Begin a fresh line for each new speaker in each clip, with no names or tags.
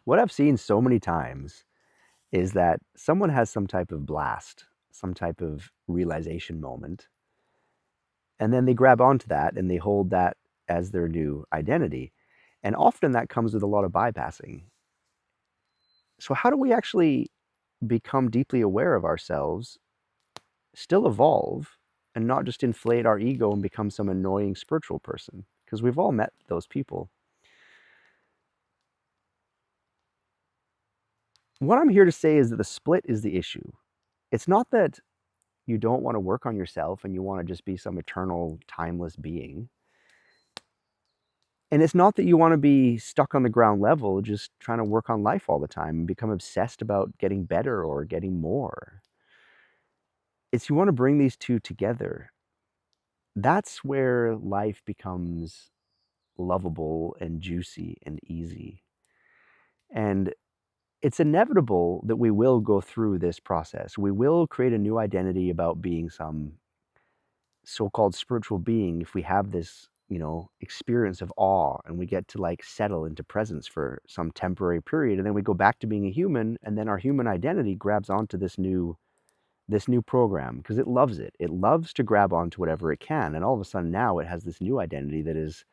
What I've seen so many times is that someone has some type of blast, some type of realization moment, and then they grab onto that and they hold that as their new identity. And often that comes with a lot of bypassing. So, how do we actually become deeply aware of ourselves, still evolve, and not just inflate our ego and become some annoying spiritual person? Because we've all met those people. What I'm here to say is that the split is the issue. It's not that you don't want to work on yourself and you want to just be some eternal, timeless being. And it's not that you want to be stuck on the ground level, just trying to work on life all the time and become obsessed about getting better or getting more. It's you want to bring these two together. That's where life becomes lovable and juicy and easy. And it's inevitable that we will go through this process. We will create a new identity about being some so-called spiritual being if we have this, experience of awe and we get to like settle into presence for some temporary period, and then we go back to being a human, and then our human identity grabs onto this new program because it loves it. It loves to grab onto whatever it can, and all of a sudden now it has this new identity that is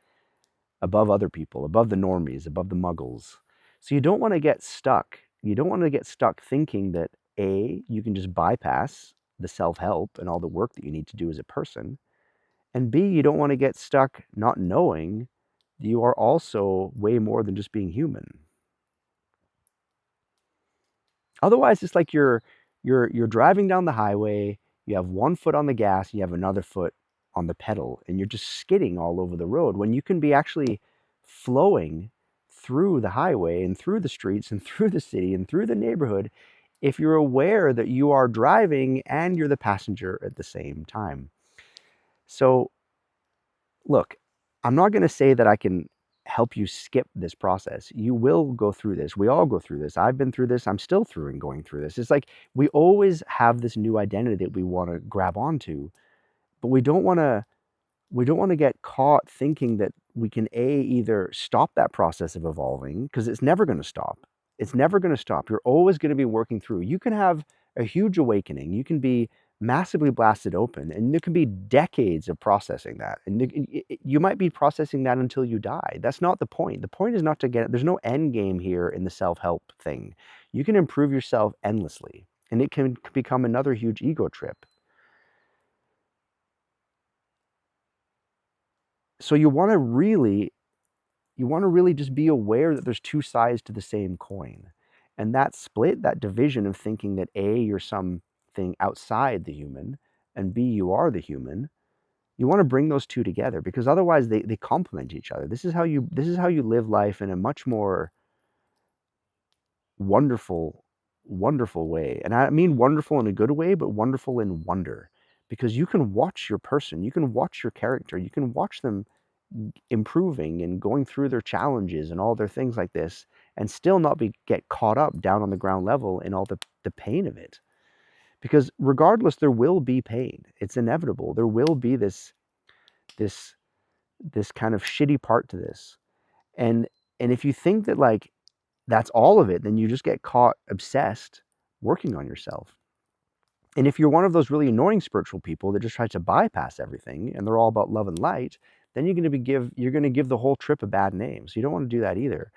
above other people, above the normies, above the muggles. So you don't want to get stuck. You don't want to get stuck thinking that A, you can just bypass the self-help and all the work that you need to do as a person. And B, you don't want to get stuck not knowing that you are also way more than just being human. Otherwise, it's like you're driving down the highway, you have one foot on the gas, you have another foot on the pedal, and you're just skidding all over the road when you can be actually flowing through the highway and through the streets and through the city and through the neighborhood if you're aware that you are driving and you're the passenger at the same time. So, look, I'm not going to say that I can help you skip this process. You will go through this. We all go through this. I've been through this. I'm still through and going through this. It's like we always have this new identity that we want to grab onto, but we don't want to get caught thinking that we can either stop that process of evolving, because it's never going to stop. It's never going to stop. You're always going to be working through. You can have a huge awakening. You can be massively blasted open, and there can be decades of processing that. And you might be processing that until you die. That's not the point. The point is not to get, there's no end game here in the self-help thing. You can improve yourself endlessly, and it can become another huge ego trip. So you want to really just be aware that there's two sides to the same coin. And that split, that division of thinking that A, you're something outside the human, and B, you are the human, you want to bring those two together, because otherwise they complement each other. This is how you live life in a much more wonderful, wonderful way. And I mean wonderful in a good way, but wonderful in wonder. Because you can watch your person, you can watch your character, you can watch them improving and going through their challenges and all their things like this, and still not get caught up down on the ground level in all the pain of it. Because regardless, there will be pain. It's inevitable. There will be this this kind of shitty part to this. And if you think that like that's all of it, then you just get caught obsessed working on yourself. And if you're one of those really annoying spiritual people that just tries to bypass everything and they're all about love and light, then you're going to give the whole trip a bad name. So you don't want to do that either.